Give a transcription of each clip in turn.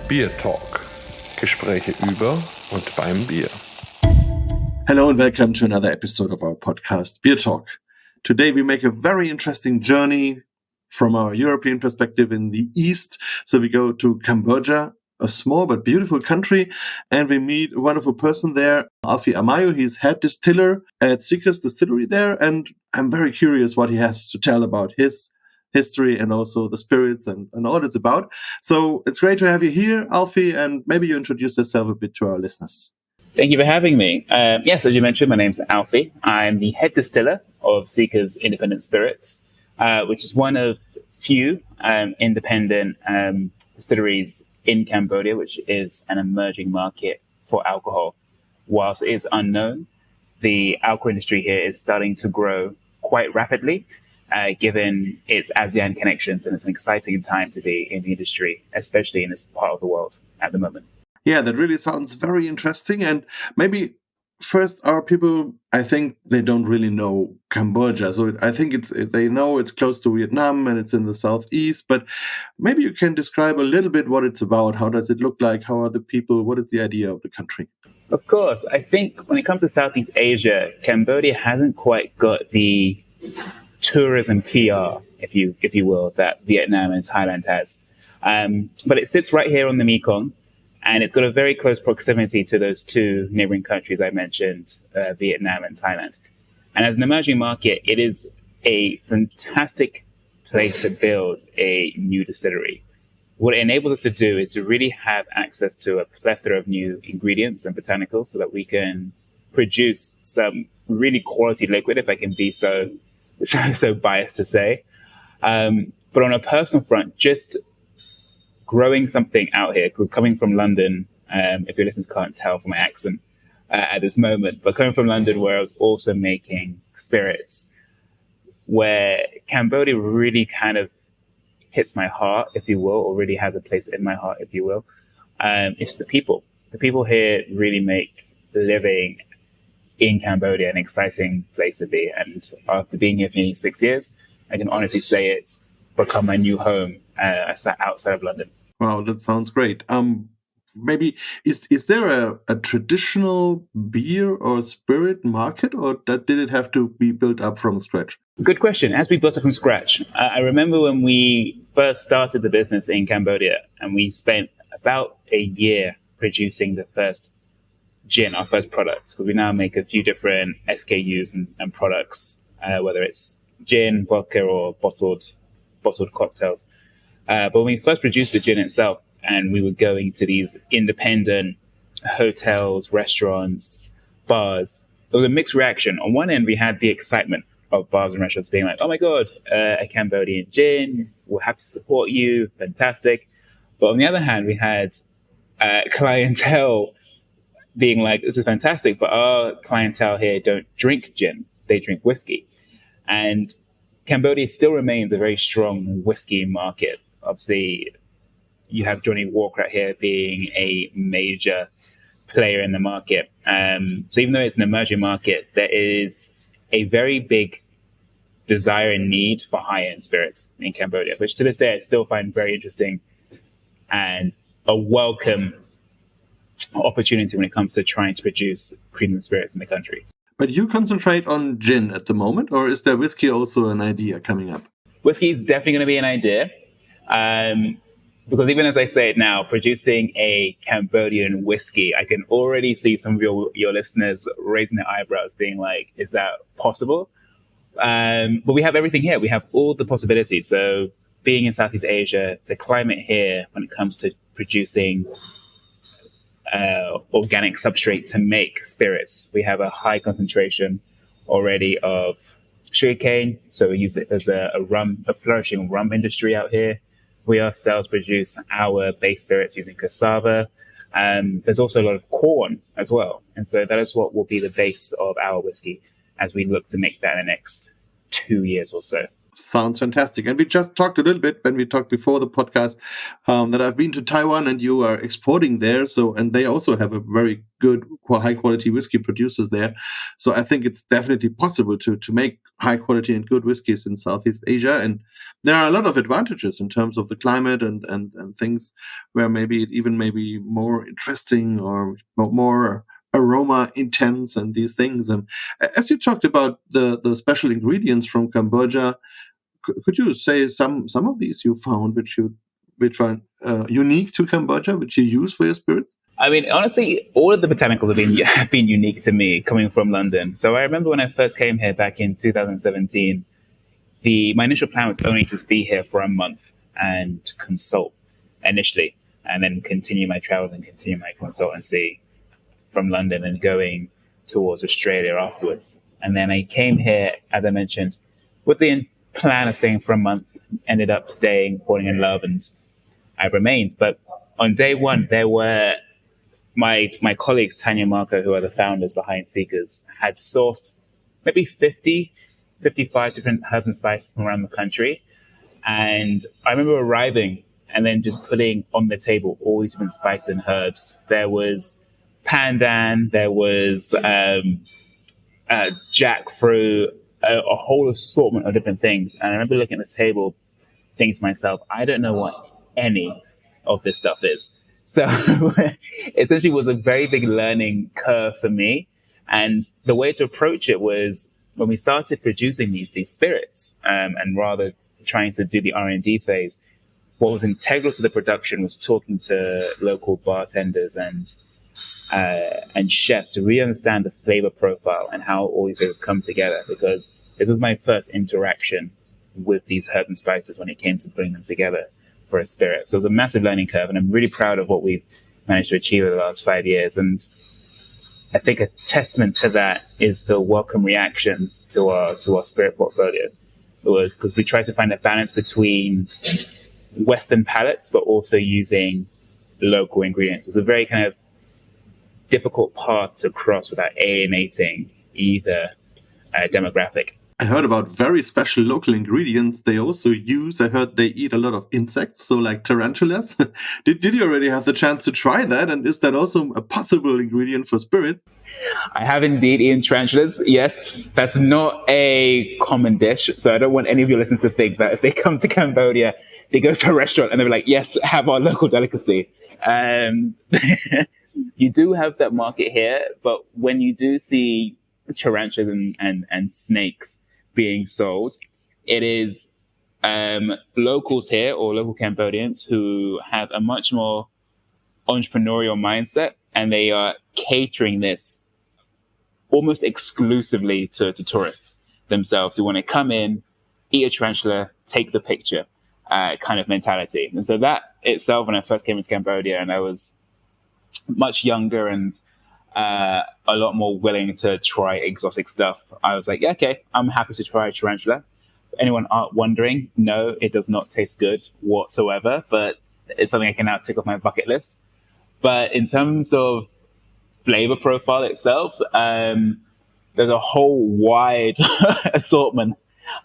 BierTalk. Gespräche über und beim Bier. Hello and welcome to another episode of our podcast, BierTalk. Today we make a very interesting journey from our European perspective in the east. So we go to Cambodia, a small but beautiful country, and we meet a wonderful person there, Alfie Amayo. He's head distiller at City of Distillery there, and I'm very curious what he has to tell about his history and also the spirits and all it's about. So it's great to have you here, Alfie, and maybe you introduce yourself a bit to our listeners. Thank you for having me. Yes, as you mentioned, my name's Alfie. I'm the head distiller of Seeker's Independent Spirits, which is one of few independent distilleries in Cambodia, which is an emerging market for alcohol. Whilst it is unknown, the alcohol industry here is starting to grow quite rapidly, given its ASEAN connections, and it's an exciting time to be in the industry, especially in this part of the world at the moment. Yeah, that really sounds very interesting. And maybe first, our people, I think they don't really know Cambodia. So I think they know it's close to Vietnam and it's in the southeast. But maybe you can describe a little bit what it's about. How does it look like? How are the people? What is the idea of the country? Of course. I think when it comes to Southeast Asia, Cambodia hasn't quite got the tourism PR, if you will, that Vietnam and Thailand has. But it sits right here on the Mekong. And it's got a very close proximity to those two neighboring countries I mentioned, Vietnam and Thailand. And as an emerging market, it is a fantastic place to build a new distillery. What it enables us to do is to really have access to a plethora of new ingredients and botanicals so that we can produce some really quality liquid, if I can be so biased to say. But on a personal front, just growing something out here, because coming from London, if your listeners can't tell from my accent at this moment, but coming from London where I was also making spirits, where Cambodia really kind of hits my heart, if you will, or really has a place in my heart, if you will, it's the people. The people here really make living in Cambodia an exciting place to be. And after being here for nearly 6 years, I can honestly say it's become my new home outside of London. Wow, that sounds great. Maybe is there a traditional beer or spirit market, or did it have to be built up from scratch? Good question. As we built it from scratch, I remember when we first started the business in Cambodia, and we spent about a year producing the first gin, our first product. So we now make a few different SKUs and products, whether it's gin, vodka, or bottled cocktails. But when we first produced the gin itself, and we were going to these independent hotels, restaurants, bars, there was a mixed reaction. On one end, we had the excitement of bars and restaurants being like, oh my God, a Cambodian gin, we'll have to support you, fantastic. But on the other hand, we had clientele being like, this is fantastic, but our clientele here don't drink gin, they drink whiskey. And Cambodia still remains a very strong whiskey market. Obviously, you have Johnny Walker out here being a major player in the market. So even though it's an emerging market, there is a very big desire and need for high-end spirits in Cambodia, which to this day I still find very interesting and a welcome opportunity when it comes to trying to produce premium spirits in the country. But you concentrate on gin at the moment, or is there whiskey also an idea coming up? Whiskey is definitely going to be an idea. Because even as I say it now, producing a Cambodian whiskey, I can already see some of your listeners raising their eyebrows being like, is that possible? But we have everything here. We have all the possibilities. So being in Southeast Asia, the climate here when it comes to producing organic substrate to make spirits, we have a high concentration already of sugarcane. So we use it as a flourishing rum industry out here. We ourselves produce our base spirits using cassava. There's also a lot of corn as well. And so that is what will be the base of our whiskey as we look to make that in the next 2 years or so. Sounds fantastic. And we just talked a little bit when we talked before the podcast that I've been to Taiwan and you are exporting there. So, and they also have a very good, high quality whiskey producers there. So I think it's definitely possible to make high quality and good whiskeys in Southeast Asia. And there are a lot of advantages in terms of the climate and things where maybe it even may be more interesting or more aroma intense and these things. And as you talked about the special ingredients from Cambodia, could you say some of these you found which are unique to Cambodia, which you use for your spirits? I mean, honestly, all of the botanicals have been unique to me coming from London. So I remember when I first came here back in 2017, my initial plan was only to be here for a month and consult initially, and then continue my travels and continue my consultancy from London and going towards Australia afterwards. And then I came here, as I mentioned, with the plan of staying for a month, ended up staying, falling in love, and I remained. But on day one, there were my colleagues, Tanya and Marco, who are the founders behind Seekers, had sourced maybe 55 different herbs and spices from around the country. And I remember arriving and then just putting on the table all these different spices and herbs. There was pandan, there was jackfruit, a whole assortment of different things. And I remember looking at the table, thinking to myself, I don't know what any of this stuff is. So essentially it was a very big learning curve for me. And the way to approach it was when we started producing these spirits, and rather trying to do the R&D phase, what was integral to the production was talking to local bartenders and chefs to really understand the flavor profile and how all these flavors come together, because it was my first interaction with these herbs and spices when it came to putting them together for a spirit. So it was a massive learning curve, and I'm really proud of what we've managed to achieve over the last 5 years. And I think a testament to that is the welcome reaction to our spirit portfolio, because we try to find a balance between Western palates, but also using local ingredients. It was a very kind of difficult path to cross without alienating either demographic. I heard about very special local ingredients they also use. I heard they eat a lot of insects, so like tarantulas. Did you already have the chance to try that? And is that also a possible ingredient for spirits? I have indeed eaten tarantulas, yes. That's not a common dish, so I don't want any of your listeners to think that if they come to Cambodia, they go to a restaurant and they're like, yes, have our local delicacy. You do have that market here, but when you do see tarantulas and snakes being sold, it is locals here or local Cambodians who have a much more entrepreneurial mindset, and they are catering this almost exclusively to tourists themselves who want to come in, eat a tarantula, take the picture kind of mentality. And so that itself, when I first came into Cambodia and I was much younger and a lot more willing to try exotic stuff, I was like, yeah, okay, I'm happy to try tarantula. For anyone wondering, no, it does not taste good whatsoever, but it's something I can now tick off my bucket list. But in terms of flavor profile itself, there's a whole wide assortment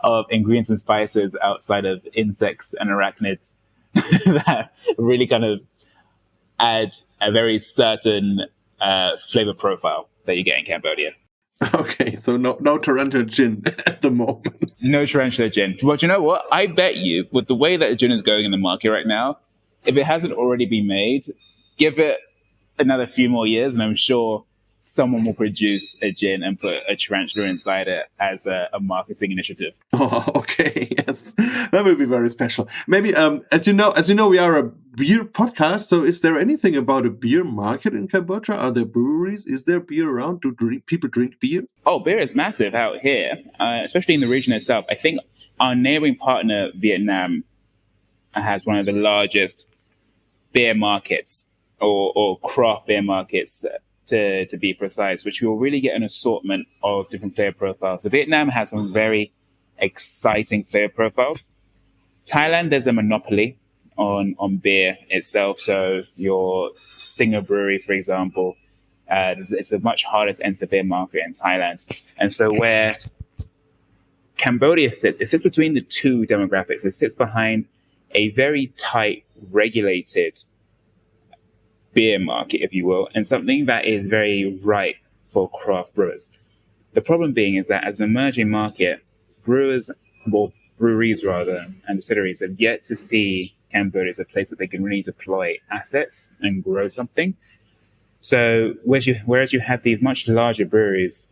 of ingredients and spices outside of insects and arachnids that really kind of add a very certain flavor profile that you get in Cambodia. Okay, so no tarantula gin at the moment. No tarantula gin. But you know what? I bet you, with the way that gin is going in the market right now, if it hasn't already been made, give it another few more years, and I'm sure someone will produce a gin and put a tarantula inside it as a marketing initiative. Oh, okay, yes, that will be very special. Maybe, as you know, we are a beer podcast. So, is there anything about a beer market in Cambodia? Are there breweries? Is there beer around? Do people drink beer? Oh, beer is massive out here, especially in the region itself. I think our neighboring partner, Vietnam, has one of the largest beer markets or craft beer markets, to be precise, which will really get an assortment of different flavor profiles. So Vietnam has some very exciting flavor profiles. Thailand, there's a monopoly on beer itself. So your Singer Brewery, for example, it's a much harder to enter the beer market in Thailand. And so where Cambodia sits between the two demographics. It sits behind a very tight, regulated beer market, if you will, and something that is very ripe for craft brewers. The problem being is that as an emerging market, breweries rather, and distilleries have yet to see Cambodia as a place that they can really deploy assets and grow something. So whereas you have these much larger breweries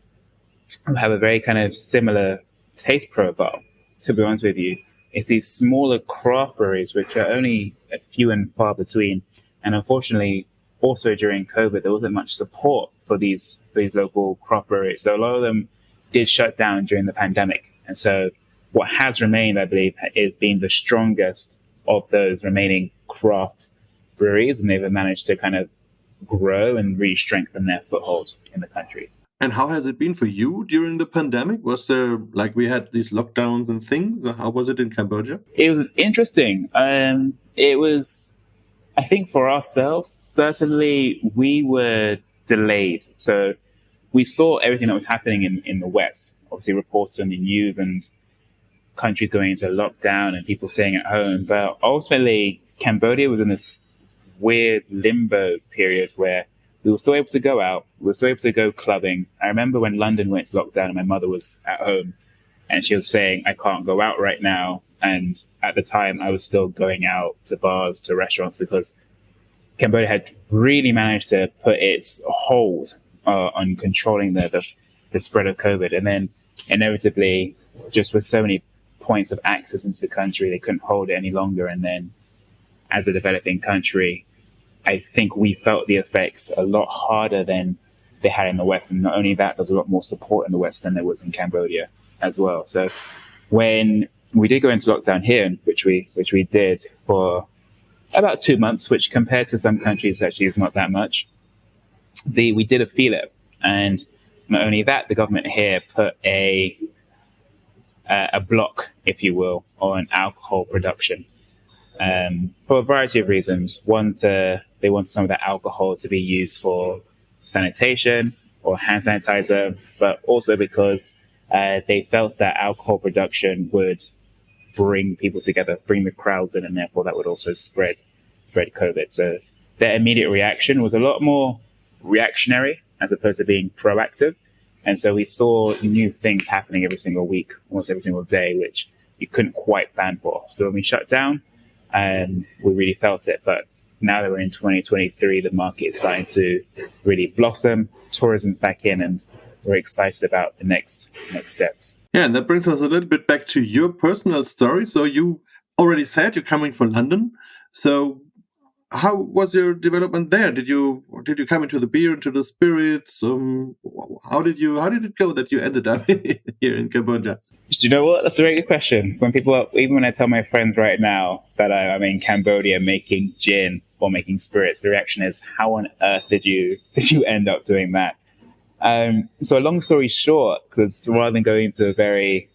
who have a very kind of similar taste profile, to be honest with you, it's these smaller craft breweries which are only a few and far between. And unfortunately, also during COVID, there wasn't much support for these local craft breweries. So a lot of them did shut down during the pandemic. And so what has remained, I believe, is being the strongest of those remaining craft breweries. And they've managed to kind of grow and really strengthen their foothold in the country. And how has it been for you during the pandemic? Was there, like, we had these lockdowns and things? How was it in Cambodia? It was interesting. It was, I think for ourselves, certainly we were delayed. So we saw everything that was happening in the West, obviously reports on the news and countries going into lockdown and people staying at home. But ultimately, Cambodia was in this weird limbo period where we were still able to go out. We were still able to go clubbing. I remember when London went to lockdown and my mother was at home and she was saying, I can't go out right now. And at the time, I was still going out to bars, to restaurants, because Cambodia had really managed to put its hold on controlling the spread of COVID. And then inevitably, just with so many points of access into the country, they couldn't hold it any longer. And then as a developing country, I think we felt the effects a lot harder than they had in the West. And not only that, there was a lot more support in the West than there was in Cambodia as well. So when we did go into lockdown here, which we did for about 2 months, which compared to some countries actually is not that much, we did feel it. And not only that, the government here put a block, if you will, on alcohol production. For a variety of reasons. One, they wanted some of that alcohol to be used for sanitation or hand sanitizer, but also because they felt that alcohol production would bring people together, bring the crowds in, and therefore that would also spread COVID. So their immediate reaction was a lot more reactionary as opposed to being proactive. And so we saw new things happening every single week, almost every single day, which you couldn't quite plan for. So when we shut down, we really felt it. But now that we're in 2023, the market is starting to really blossom. Tourism's back in, and we're excited about the next steps. Yeah, and that brings us a little bit back to your personal story. So you already said you're coming from London. So how was your development there? Did you come into the beer, into the spirits? How did it go that you ended up here in Cambodia? Do you know what? That's a very good question. Even when I tell my friends right now that I'm in Cambodia making gin or making spirits, the reaction is, "How on earth did you end up doing that?" So a long story short, because rather than going into a very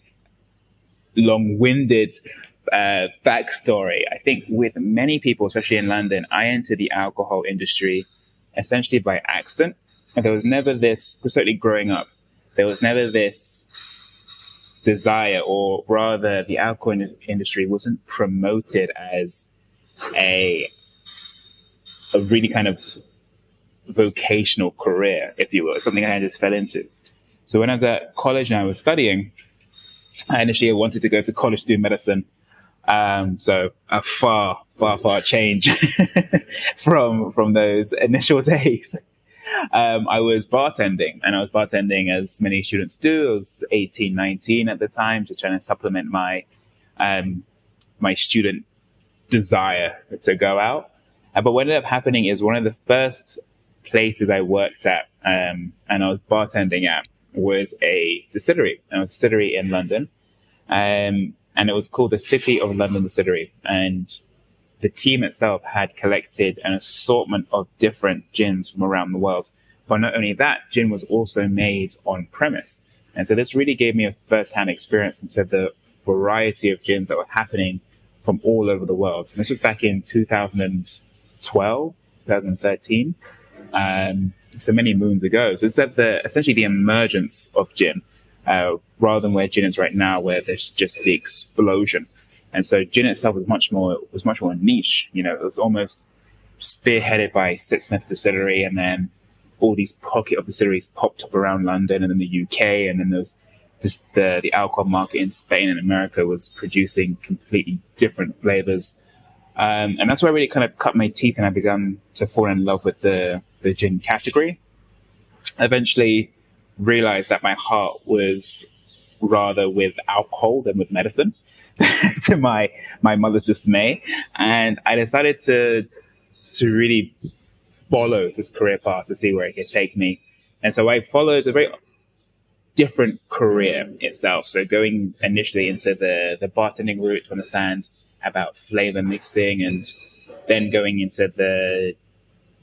long-winded backstory, I think with many people, especially in London, I entered the alcohol industry essentially by accident. And there was never this, certainly growing up, there was never this desire, or rather the alcohol industry wasn't promoted as a really kind of vocational career, if you will, something I just fell into. So when I was at college and I was studying, I initially wanted to go to college to do medicine. So a far change from those initial days. I was bartending, and I was bartending as many students do. I was 18, 19 at the time, just trying to supplement my student desire to go out. But what ended up happening is one of the first places I worked at and I was bartending at was a distillery. And it was a distillery in London. And it was called the City of London Distillery. And the team itself had collected an assortment of different gins from around the world. But not only that, gin was also made on premise. And so this really gave me a first-hand experience into the variety of gins that were happening from all over the world. And this was back in 2012, 2013. So many moons ago. So it's at essentially the emergence of gin. rather than where gin is right now, where there's just the explosion. And so gin itself was much more niche. It was almost spearheaded by Smith Distillery, and then all these pocket of distilleries popped up around London and in the UK, and then there was just the alcohol market in Spain and America was producing completely different flavors. And that's where I really kind of cut my teeth, and I began to fall in love with the gin category. I eventually realized that my heart was rather with alcohol than with medicine, to my mother's dismay. And I decided to really follow this career path to see where it could take me. And so I followed a very different career itself. So going initially into the bartending route to understand about flavor mixing, and then going into the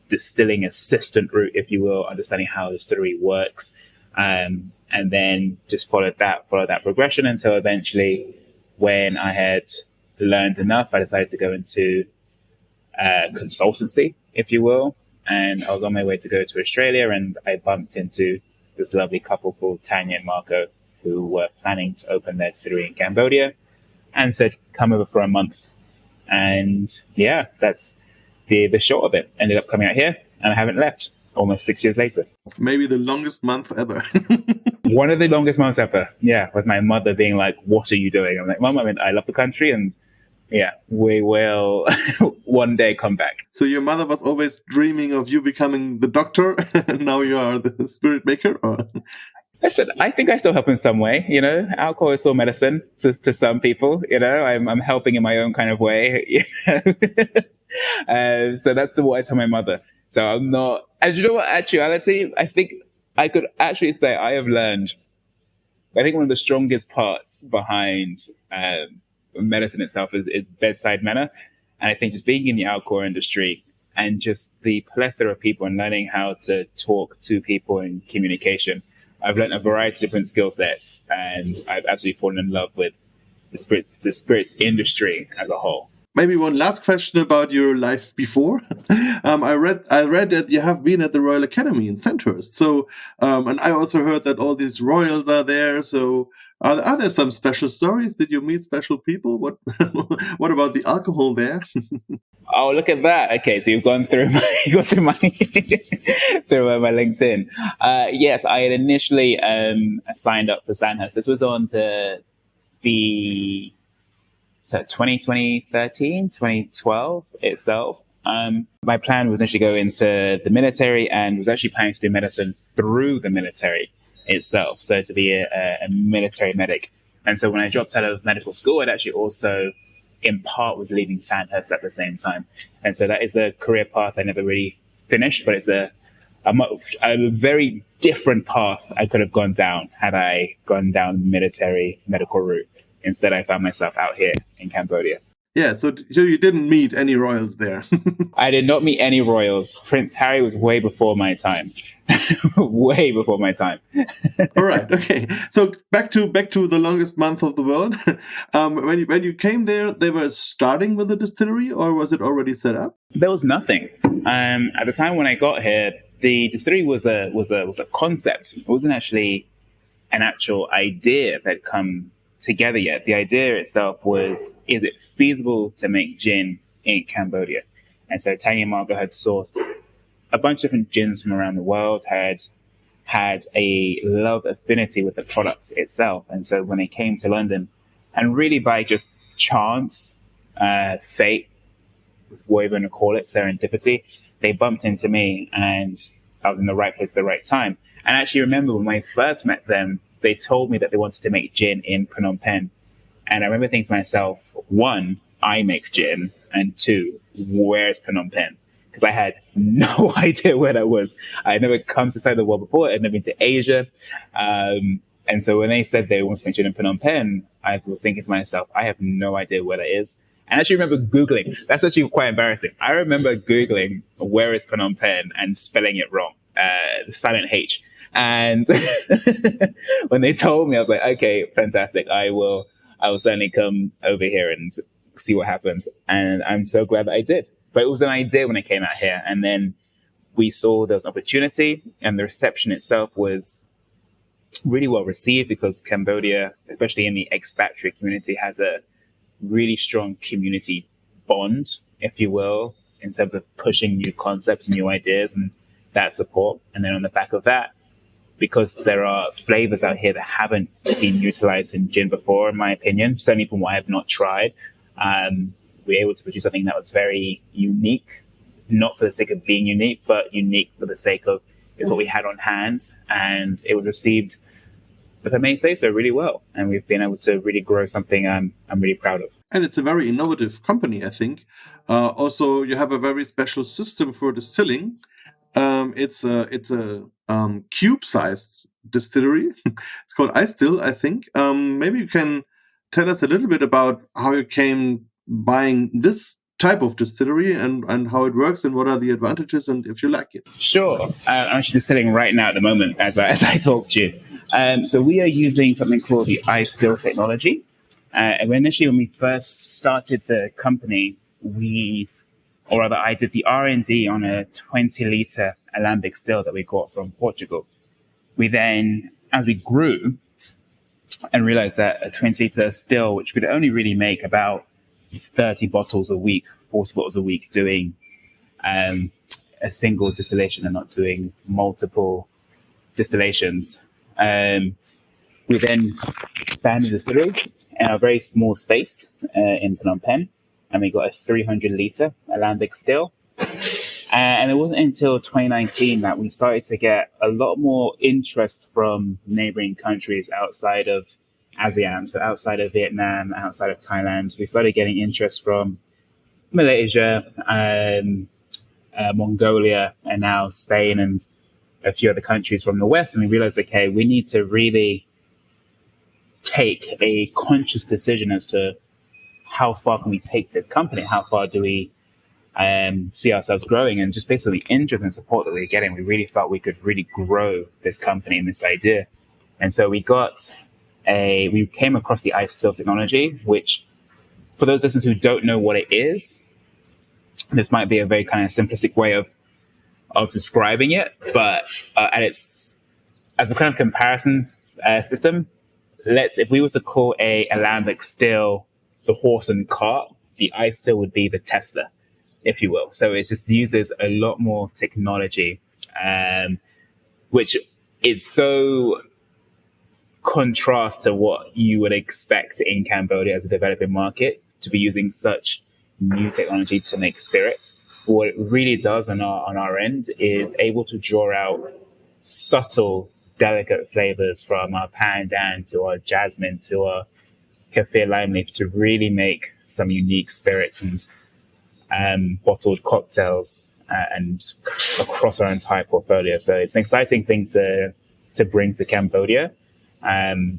distilling assistant route, if you will, understanding how a distillery works, and then just followed that progression until eventually, when I had learned enough, I decided to go into consultancy, if you will. And I was on my way to go to Australia, and I bumped into this lovely couple called Tanya and Marco, who were planning to open their distillery in Cambodia, and said, come over for a month. And yeah, that's the short of it. Ended up coming out here, and I haven't left almost 6 years later. Maybe the longest month ever. One of the longest months ever. Yeah, with my mother being like, what are you doing? I'm like, Mom, I love the country, and yeah, we will one day come back. So your mother was always dreaming of you becoming the doctor, and now you are the spirit maker? Or? Listen, I think I still help in some way. Alcohol is still medicine to some people. I'm helping in my own kind of way. So that's what I tell my mother. So I'm not. And you know what? Actuality, I think I could actually say I have learned. I think one of the strongest parts behind medicine itself is bedside manner, and I think just being in the alcohol industry and just the plethora of people and learning how to talk to people in communication. I've learned a variety of different skill sets, and I've absolutely fallen in love with the spirits industry as a whole. Maybe one last question about your life before. I read that you have been at the Royal Academy in Sandhurst. So, and I also heard that all these royals are there. So, are there some special stories? Did you meet special people? What what about the alcohol there? Oh, look at that! Okay, so you've gone through my through my LinkedIn. Yes, I had initially signed up for Sandhurst. This was on the 2013, 2012 itself. My plan was initially go into the military, and was actually planning to do medicine through the military itself. So to be a military medic. And so when I dropped out of medical school, I'd actually also, in part, was leaving Sandhurst at the same time. And so that is a career path I never really finished, but it's a very different path I could have gone down had I gone down the military medical route. Instead, I found myself out here in Cambodia. Yeah, so you didn't meet any royals there. I did not meet any royals. Prince Harry was way before my time. Way before my time. All right, okay. So back to the longest month of the world. When you came there, they were starting with a distillery, or was it already set up? There was nothing. At the time when I got here, the distillery was a concept. It wasn't actually an actual idea that come together yet. The idea itself was, is it feasible to make gin in Cambodia? And so Tanya and Margot had sourced a bunch of different gins from around the world, had a love affinity with the product itself. And so when they came to London, and really by just chance, fate, whatever you want to call it, serendipity, they bumped into me, and I was in the right place at the right time. And I actually remember when I first met them, they told me that they wanted to make gin in Phnom Penh. And I remember thinking to myself, one, I make gin, and two, where's Phnom Penh? Because I had no idea where that was. I had never come to the side of the world before. I'd never been to Asia. And so when they said they wanted to make gin in Phnom Penh, I was thinking to myself, I have no idea where that is. And I actually remember Googling. That's actually quite embarrassing. I remember Googling, where is Phnom Penh, and spelling it wrong, the silent H. And when they told me, I was like, okay, fantastic. I will certainly come over here and see what happens. And I'm so glad that I did. But it was an idea when I came out here. And then we saw there was an opportunity, and the reception itself was really well received because Cambodia, especially in the expatriate community, has a really strong community bond, if you will, in terms of pushing new concepts, new ideas, and that support. And then on the back of that, because there are flavors out here that haven't been utilized in gin before, in my opinion, certainly from what I have not tried, we were able to produce something that was very unique, not for the sake of being unique, but unique for the sake of what we had on hand. And it was received, if I may say so, really well. And we've been able to really grow something I'm really proud of. And it's a very innovative company, I think. Also, you have a very special system for distilling. It's a cube-sized distillery. It's called iStill, I think. Maybe you can tell us a little bit about how you came buying this type of distillery and how it works and what are the advantages and if you like it. Sure. I'm actually distilling right now at the moment as I talk to you. So we are using something called the iStill technology. And initially, when we first started the company, I did the R&D on a 20-liter alembic still that we got from Portugal. We then, as we grew, and realized that a 20-liter still, which could only really make about 30 bottles a week, 40 bottles a week, doing a single distillation and not doing multiple distillations. We then expanded the distillery in a very small space in Phnom Penh, and we got a 300-liter alembic still. And it wasn't until 2019 that we started to get a lot more interest from neighboring countries outside of ASEAN, so outside of Vietnam, outside of Thailand. We started getting interest from Malaysia, Mongolia, and now Spain and a few other countries from the West. And we realized, okay, we need to really take a conscious decision as to how far can we take this company? How far do we see ourselves growing? And just based on the interest and support that we were getting, we really felt we could really grow this company and this idea. And so we came across the iStill technology, which for those listeners who don't know what it is, this might be a very kind of simplistic way of describing it, but as a kind of comparison system, if we were to call a alembic still the horse and cart, the iStill would be the Tesla, if you will. So it just uses a lot more technology, which is so contrast to what you would expect in Cambodia as a developing market, to be using such new technology to make spirits. What it really does on our end is able to draw out subtle, delicate flavors from our pandan to our jasmine to our kaffir lime leaf to really make some unique spirits and bottled cocktails and across our entire portfolio. So it's an exciting thing to bring to Cambodia, and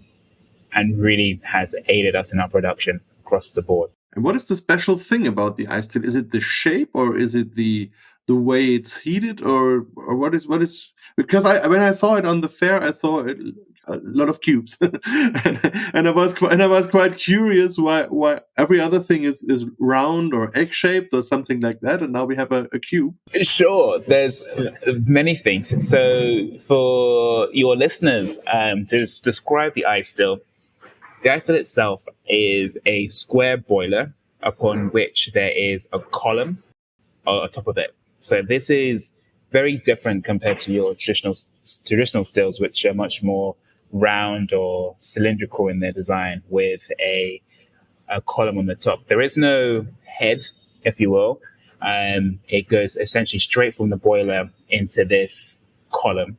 really has aided us in our production across the board. And what is the special thing about the iStill? Is it the shape, or is it the way it's heated, or what is? Because when I saw it on the fair, I saw a lot of cubes, and I was quite curious why every other thing is round or egg shaped or something like that, and now we have a cube. Sure, there's many things. So for your listeners, to describe the iStill. The iStill itself is a square boiler upon which there is a column on top of it. So this is very different compared to your traditional stills, which are much more round or cylindrical in their design with a column on the top. There is no head, if you will. It goes essentially straight from the boiler into this column.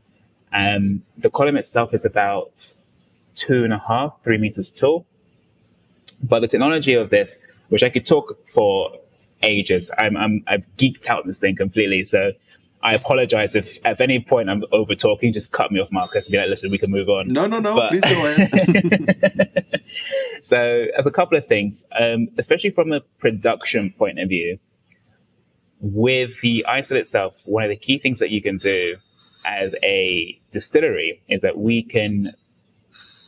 The column itself is about 2.5-3 meters tall. But the technology of this, which I could talk for ages, I'm geeked out on this thing completely. So I apologize if at any point I'm over talking. Just cut me off, Marcus, and be like, listen, we can move on. No, please go ahead. So as a couple of things, especially from a production point of view, with the iStill itself, one of the key things that you can do as a distillery is that we can,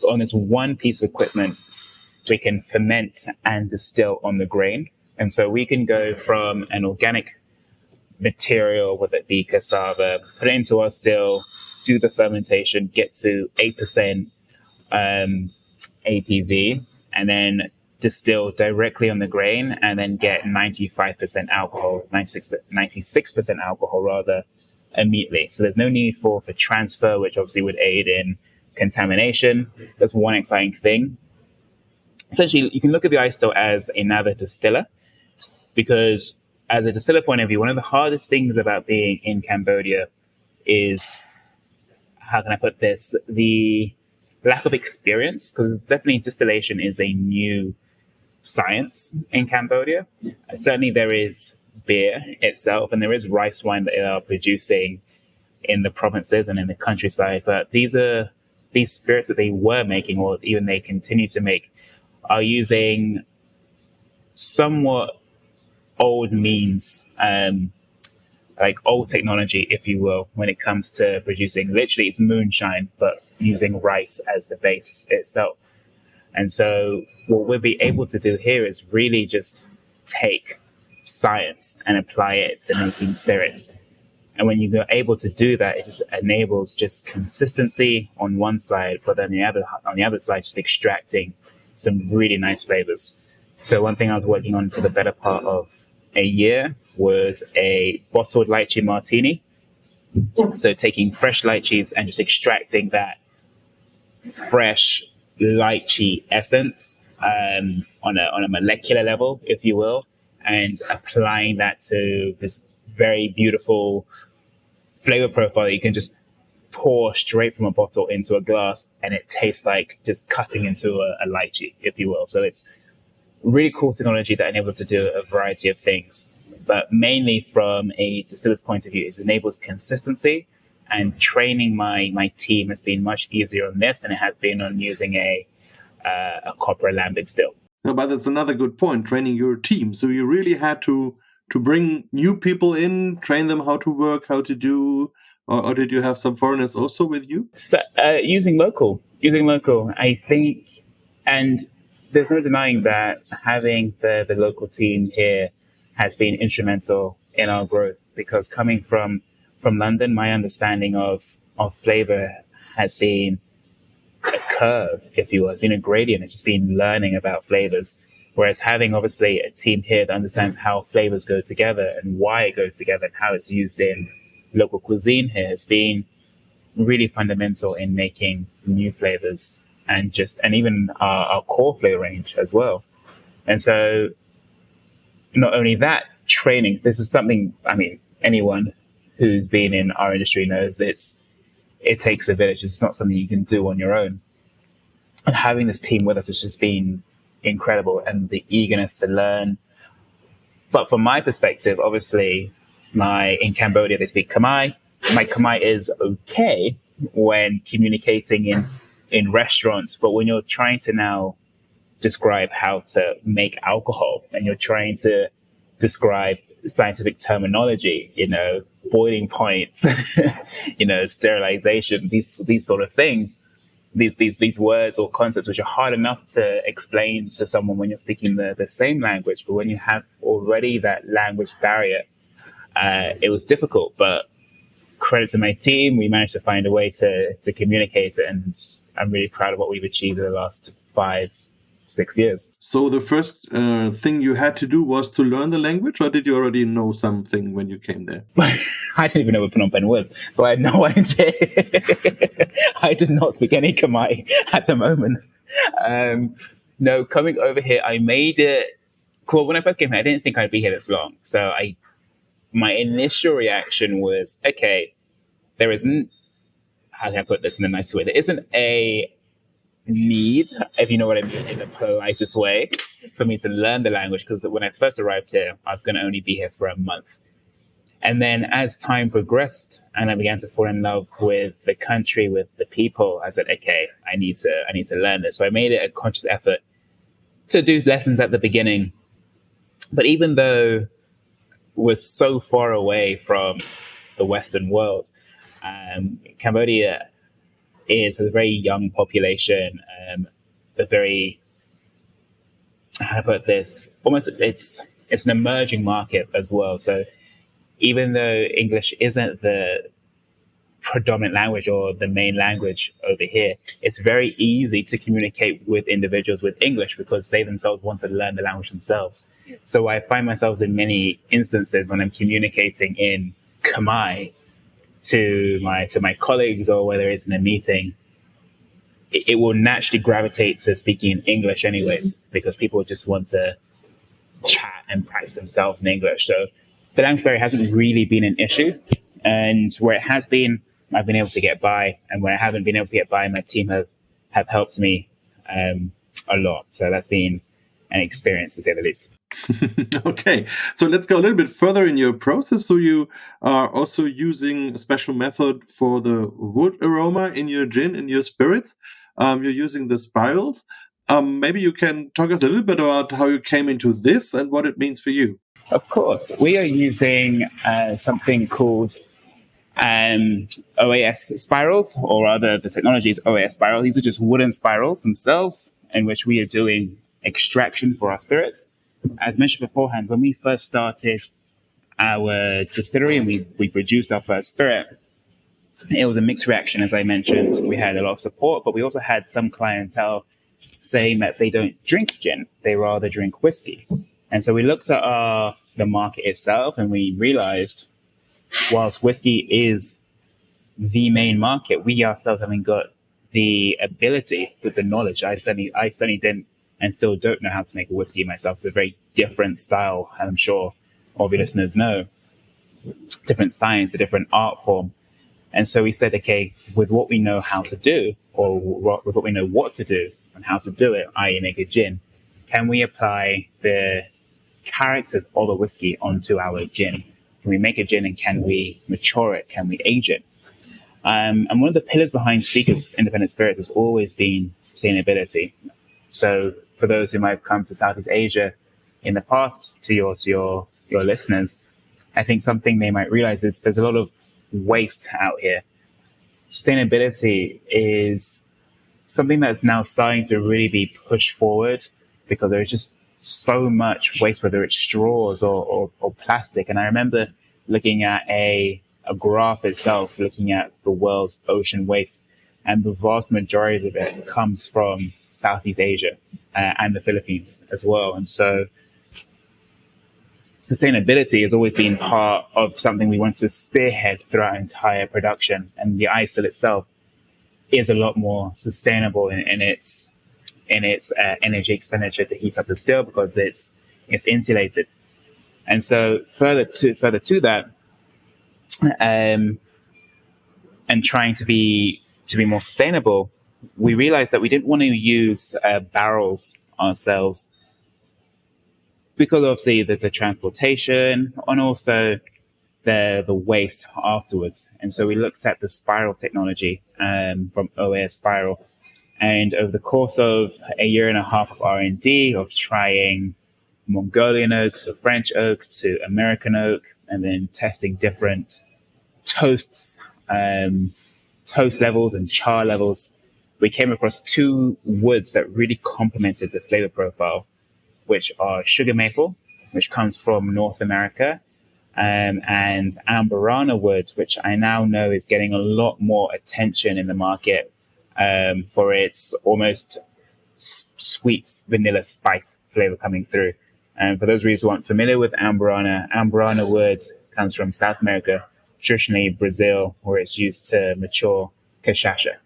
on this one piece of equipment, we can ferment and distill on the grain. And so we can go from an organic material, whether it be cassava, put it into our still, do the fermentation, get to 8% APV, and then distill directly on the grain, and then get 95% alcohol, 96% alcohol rather, immediately. So there's no need for transfer, which obviously would aid in contamination. That's one exciting thing. Essentially, you can look at the ice still as another distiller, because as a distiller point of view, one of the hardest things about being in Cambodia is, how can I put this, the lack of experience, because definitely distillation is a new science in Cambodia. Certainly there is beer itself, and there is rice wine that they are producing in the provinces and in the countryside, but these spirits that they were making, or even they continue to make, are using somewhat old means, like old technology, if you will, when it comes to producing. Literally, it's moonshine, but using rice as the base itself. And so what we'll be able to do here is really just take science and apply it to making spirits. And when you're able to do that, it just enables just consistency on one side, but then on the other side, just extracting some really nice flavors. So one thing I was working on for the better part of a year was a bottled lychee martini. So taking fresh lychees and just extracting that fresh lychee essence on a molecular level, if you will, and applying that to this very beautiful flavor profile that you can just pour straight from a bottle into a glass, and it tastes like just cutting into a lychee, if you will. So it's really cool technology that enables to do a variety of things, but mainly from a distiller's point of view, it enables consistency, and training my team has been much easier on this than it has been on using a copper alembic still. No, but that's another good point, training your team. So you really had to bring new people in, train them how to work, how to do, or did you have some foreigners also with you? So, using local, I think, and there's no denying that having the local team here has been instrumental in our growth, because coming from London, my understanding of flavor has been a curve, if you will. It's been a gradient. It's just been learning about flavors. Whereas having obviously a team here that understands how flavors go together and why it goes together and how it's used in local cuisine here has been really fundamental in making new flavors and even our core flavor range as well. And so not only that, training, this is something, I mean, anyone who's been in our industry knows it takes a village. It's not something you can do on your own. And having this team with us has just been incredible, and the eagerness to learn. But from my perspective, obviously, in Cambodia, they speak Khmer. My Khmer is okay when communicating in restaurants, but when you're trying to now describe how to make alcohol, and you're trying to describe scientific terminology, boiling points, sterilization, these sort of things, these words or concepts which are hard enough to explain to someone when you're speaking the same language, but when you have already that language barrier, it was difficult. But credit to my team, we managed to find a way to communicate it, and I'm really proud of what we've achieved in the last 5-6 years. So the first thing you had to do was to learn the language, or did you already know something when you came there? I didn't even know what Phnom Penh was, so I had no idea. I did not speak any Khmer at the moment. No, coming over here, I made it cool. When I first came here, I didn't think I'd be here this long. So my initial reaction was, okay, there isn't, how can I put this in a nice way? There isn't a need, if you know what I mean, in the politest way, for me to learn the language, because when I first arrived here, I was going to only be here for a month. And then as time progressed and I began to fall in love with the country, with the people, I said, okay, I need to learn this. So I made it a conscious effort to do lessons at the beginning. But even though we're so far away from the Western world, Cambodia has a very young population, a very, how to put this, almost it's an emerging market as well. So even though English isn't the predominant language or the main language over here, it's very easy to communicate with individuals with English because they themselves want to learn the language themselves. So I find myself in many instances when I'm communicating in Khmer to my colleagues, or whether it's in a meeting, it will naturally gravitate to speaking in English anyways, because people just want to chat and practice themselves in English. So the language barrier hasn't really been an issue. And where it has been, I've been able to get by. And where I haven't been able to get by, my team have helped me a lot. So that's been an experience, to say the least. Okay, so let's go a little bit further in your process. So you are also using a special method for the wood aroma in your gin, in your spirits. You're using the spirals. Maybe you can talk us a little bit about how you came into this and what it means for you. Of course. We are using something called OAS spirals, or rather the technology is OAS spirals. These are just wooden spirals themselves in which we are doing extraction for our spirits. As mentioned beforehand, when we first started our distillery and we produced our first spirit, it was a mixed reaction, as I mentioned. We had a lot of support, but we also had some clientele saying that they don't drink gin, they rather drink whiskey. And so we looked at the market itself, and we realized, whilst whiskey is the main market, we ourselves haven't got the ability with the knowledge. I certainly didn't and still don't know how to make a whiskey myself. It's a very different style, and I'm sure all of your listeners know. Different science, a different art form. And so we said, okay, with what we know how to do, or with what we know what to do and how to do it, i.e. make a gin, can we apply the characters of a whiskey onto our gin? Can we make a gin, and can we mature it? Can we age it? And one of the pillars behind Seeker's Independent Spirits has always been sustainability. So for those who might have come to Southeast Asia in the past, to your listeners, I think something they might realize is there's a lot of waste out here. Sustainability is something that's now starting to really be pushed forward, because there's just so much waste, whether it's straws or plastic. And I remember looking at a graph itself, looking at the world's ocean waste, and the vast majority of it comes from Southeast Asia and the Philippines as well. And so sustainability has always been part of something we want to spearhead throughout our entire production. And the ice still itself is a lot more sustainable in its energy expenditure to heat up the still, because it's insulated. And so further to that, and trying to be more sustainable, we realized that we didn't want to use barrels ourselves, because obviously the transportation and also the waste afterwards. And so we looked at the spiral technology from OAS Spiral. And over the course of a year and a half of R&D, of trying Mongolian oak to French oak to American oak, and then testing different toast levels and char levels, we came across two woods that really complemented the flavor profile, which are sugar maple, which comes from North America, and Amburana wood, which I now know is getting a lot more attention in the market for its almost sweet vanilla spice flavor coming through. And for those of you who aren't familiar with Amburana wood comes from South America, traditionally Brazil, where it's used to mature cachaça.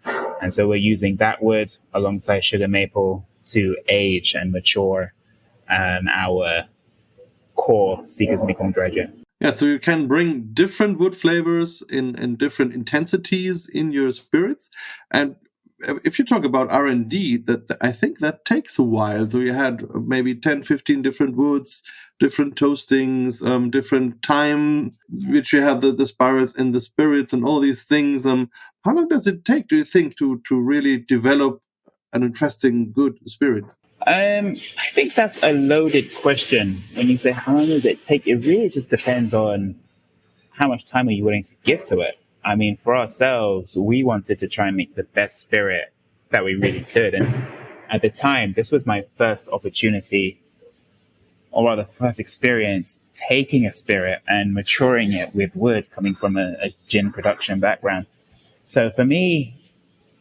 And so we're using that wood alongside sugar maple to age and mature our core Seeker's Mekong Dredger. Yeah, so you can bring different wood flavors in different intensities in your spirits. And if you talk about R&D, I think that takes a while. So you had maybe 10, 15 different woods, different toastings, different time, which you have the spirals and the spirits and all these things. How long does it take, do you think, to really develop an interesting, good spirit? I think that's a loaded question. When you say how long does it take, it really just depends on how much time are you willing to give to it. I mean, for ourselves, we wanted to try and make the best spirit that we really could. And at the time, this was my first opportunity, or rather first experience, taking a spirit and maturing it with wood, coming from a gin production background. So for me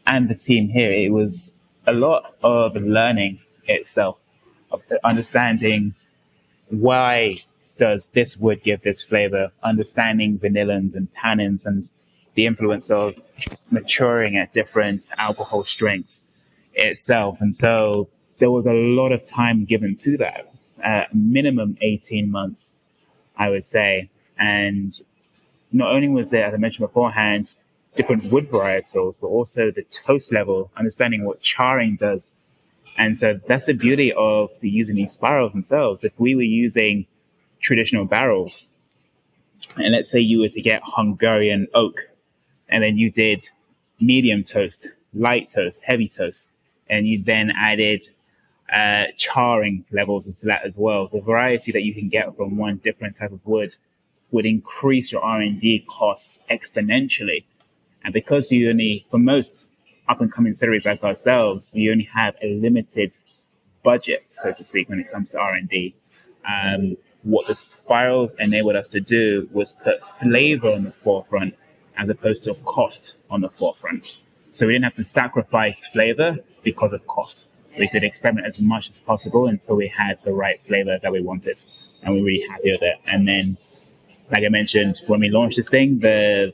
and the team here, it was a lot of learning itself, of understanding why does this wood give this flavor, understanding vanillins and tannins and the influence of maturing at different alcohol strengths itself. And so there was a lot of time given to that, minimum 18 months, I would say. And not only was there, as I mentioned beforehand, different wood varietals, but also the toast level, understanding what charring does. And so that's the beauty of using these spirals themselves. If we were using traditional barrels, and let's say you were to get Hungarian oak, and then you did medium toast, light toast, heavy toast, and you then added charring levels into that as well, the variety that you can get from one different type of wood would increase your R&D costs exponentially. And because you only, for most up-and-coming distilleries like ourselves, you only have a limited budget, so to speak, when it comes to R&D. What the spirals enabled us to do was put flavor on the forefront as opposed to cost on the forefront. So we didn't have to sacrifice flavor because of cost. We could experiment as much as possible until we had the right flavor that we wanted. And we're really happy with it. And then, like I mentioned, when we launched this thing, the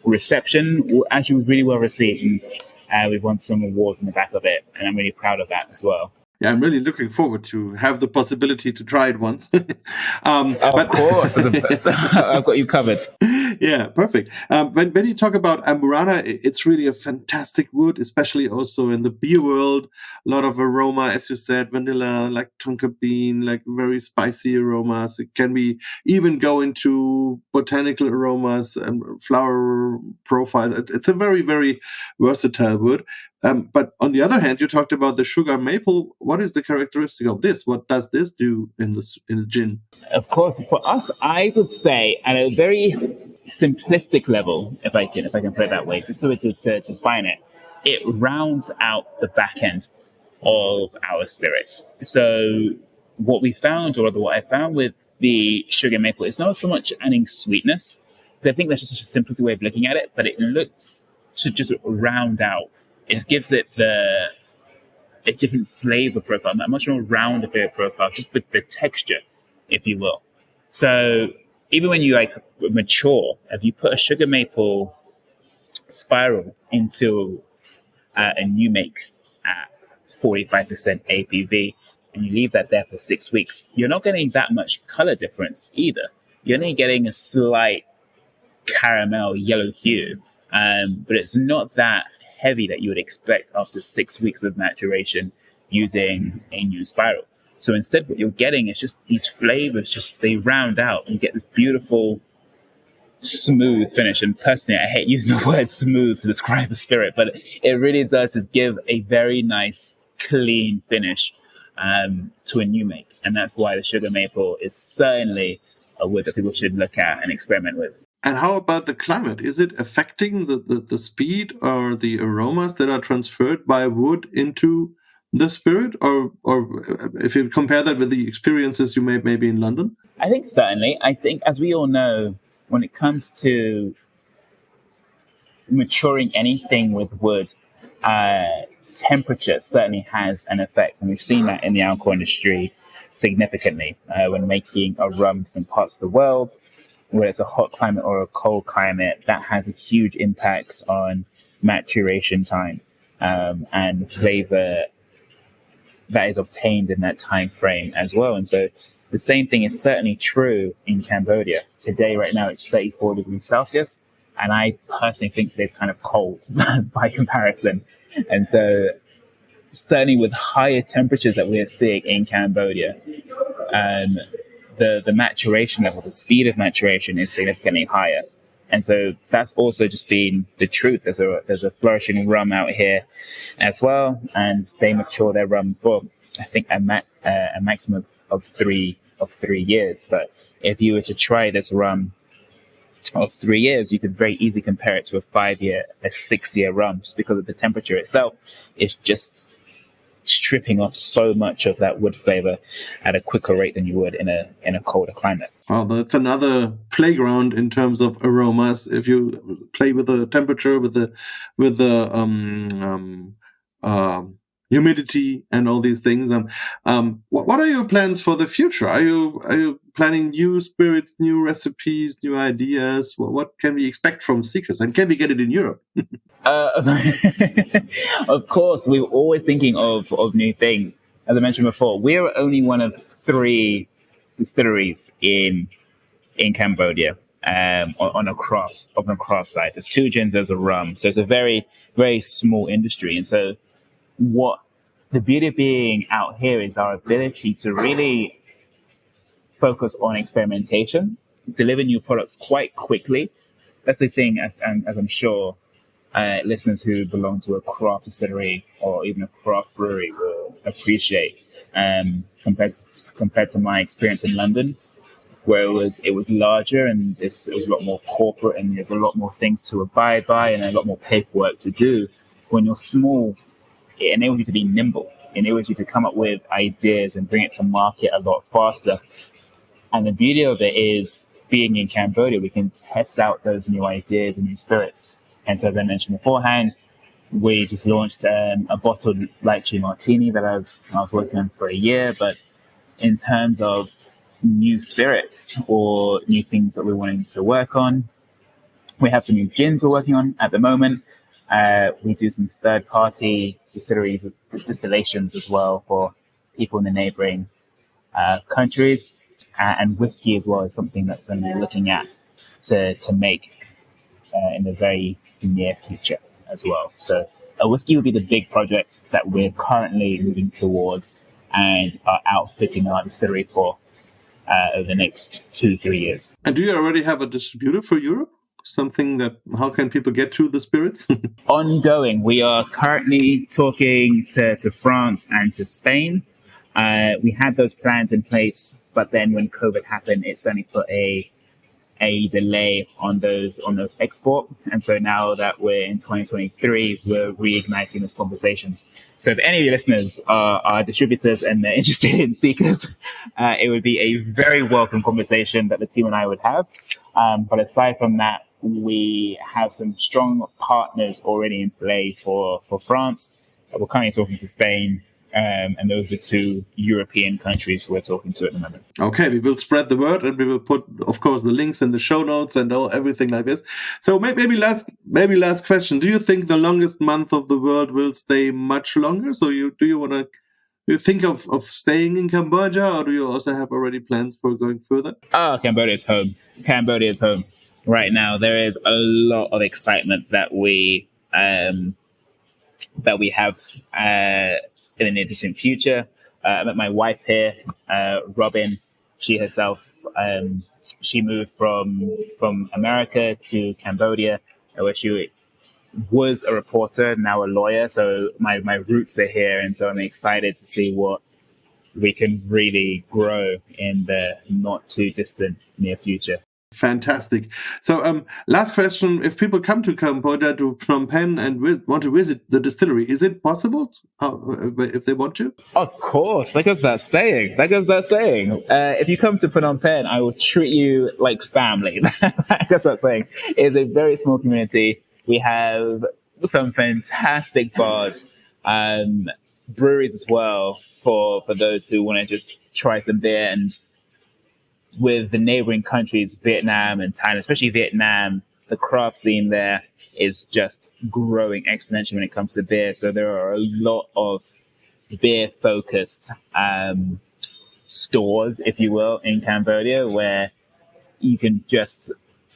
reception actually was really well received. And we've won some awards in the back of it. And I'm really proud of that as well. Yeah, I'm really looking forward to have the possibility to try it once. Of course, I've got you covered. Yeah, perfect. When you talk about Amburana, it's really a fantastic wood, especially also in the beer world. A lot of aroma, as you said, vanilla, like tonka bean, like very spicy aromas. It can be even go into botanical aromas and flower profiles. It's a very, very versatile wood. But on the other hand, you talked about the sugar maple. What is the characteristic of this? What does this do in the gin? Of course, for us, I would say at a very simplistic level, if I can put it that way, just to define it, it rounds out the back end of our spirits. So what we found, or what I found with the sugar maple, is not so much adding sweetness. I think that's just such a simplistic way of looking at it, but it looks to just round out. It gives it a different flavor profile, a much more rounded flavor profile, just the texture, if you will. So even when you mature, if you put a sugar maple spiral into a new make at 45% ABV, and you leave that there for 6 weeks, you're not getting that much color difference either. You're only getting a slight caramel yellow hue, but it's not that heavy that you would expect after 6 weeks of maturation using a new spiral. So instead, what you're getting is just these flavors, they round out and get this beautiful, smooth finish. And personally, I hate using the word smooth to describe a spirit, but it really does just give a very nice, clean finish to a new make. And that's why the sugar maple is certainly a wood that people should look at and experiment with. And how about the climate? Is it affecting the speed or the aromas that are transferred by wood into the spirit? Or if you compare that with the experiences you made maybe in London? I think certainly. I think, as we all know, when it comes to maturing anything with wood, temperature certainly has an effect. And we've seen that in the alcohol industry significantly when making a rum in different parts of the world. Whether it's a hot climate or a cold climate, that has a huge impact on maturation time and flavor that is obtained in that time frame as well. And so the same thing is certainly true in Cambodia. Today, right now, it's 34 degrees Celsius, and I personally think today's kind of cold by comparison. And so certainly with higher temperatures that we're seeing in Cambodia, the maturation level, the speed of maturation is significantly higher. And so that's also just been the truth. There's a flourishing rum out here as well, and they mature their rum for, I think, a maximum of 3 years. But if you were to try this rum of 3 years, you could very easily compare it to a 6-year rum, just because of the temperature itself is just stripping off so much of that wood flavor at a quicker rate than you would in a colder climate. Well, that's another playground in terms of aromas. If you play with the temperature, with the humidity and all these things. What are your plans for the future? Are you planning new spirits, new recipes, new ideas? What can we expect from Seekers, and can we get it in Europe? Of course, we were always thinking of new things. As I mentioned before, we're only one of 3 distilleries in Cambodia on a craft side. There's 2 gins, there's a rum, so it's a very, very small industry. And so, what the beauty of being out here is our ability to really focus on experimentation, deliver new products quite quickly. That's the thing, as I'm sure listeners who belong to a craft distillery or even a craft brewery will appreciate, compared to my experience in London, where it was larger and it was a lot more corporate and there's a lot more things to abide by and a lot more paperwork to do. When you're small, it enables you to be nimble. It enables you to come up with ideas and bring it to market a lot faster. And the beauty of it is, being in Cambodia, we can test out those new ideas and new spirits. And so, as I mentioned beforehand, we just launched a bottled lychee martini that I was working on for a year. But in terms of new spirits or new things that we're wanting to work on, we have some new gins we're working on at the moment. We do some third-party distilleries, distillations as well for people in the neighboring countries. And whiskey as well is something that we're looking at to make in the very near future as well. So a whiskey would be the big project that we're currently moving towards and are outfitting our distillery for over the next 2-3 years. And do you already have a distributor for Europe? Something that, how can people get to the spirits? Ongoing. We are currently talking to France and to Spain. We had those plans in place, but then when COVID happened, it certainly put a delay on those export. And so now that we're in 2023, we're reigniting those conversations. So if any of your listeners are distributors and they're interested in Seekers, it would be a very welcome conversation that the team and I would have. But aside from that, we have some strong partners already in play for France. We're currently talking to Spain. And those are the 2 European countries we're talking to at the moment. Okay, we will spread the word, and we will put, of course, the links in the show notes and everything like this. So maybe last question: do you think the longest month of the world will stay much longer? So do you think of staying in Cambodia, or do you also have already plans for going further? Cambodia is home. Cambodia is home. Right now, there is a lot of excitement that we have. In the near distant future. I met my wife here, Robin. She herself, she moved from America to Cambodia, where she was a reporter, now a lawyer. So my roots are here, and so I'm excited to see what we can really grow in the not too distant near future. Fantastic. So last question: if people come to Cambodia, to Phnom Penh, and want to visit the distillery, is it possible if they want to? Of course. That goes without saying. If you come to Phnom Penh, I will treat you like family. That goes without saying. It is a very small community. We have some fantastic bars, breweries as well for those who want to just try some beer. And with the neighboring countries, Vietnam and Thailand, especially Vietnam, the craft scene there is just growing exponentially when it comes to beer. So there are a lot of beer-focused stores, if you will, in Cambodia, where you can just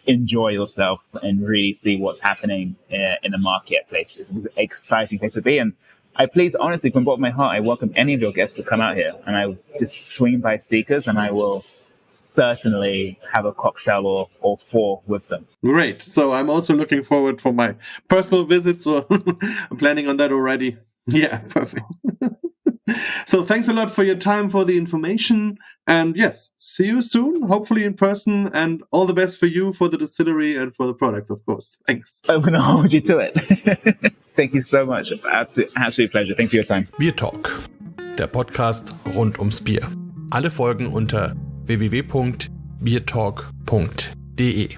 enjoy yourself and really see what's happening in the marketplace. It's an exciting place to be. And honestly, from the bottom of my heart, I welcome any of your guests to come out here. And I will just swing by Seekers, and I will certainly have a cocktail or 4 with them. Great. So I'm also looking forward for my personal visits, so I'm planning on that already. Yeah, perfect. So thanks a lot for your time, for the information. And yes, see you soon, hopefully in person. And all the best for you, for the distillery, and for the products, of course. Thanks. I'm going to hold you to it. Thank you so much. Absolute pleasure. Thank you for your time. BierTalk, der Podcast rund ums Bier. Alle Folgen unter www.biertalk.de.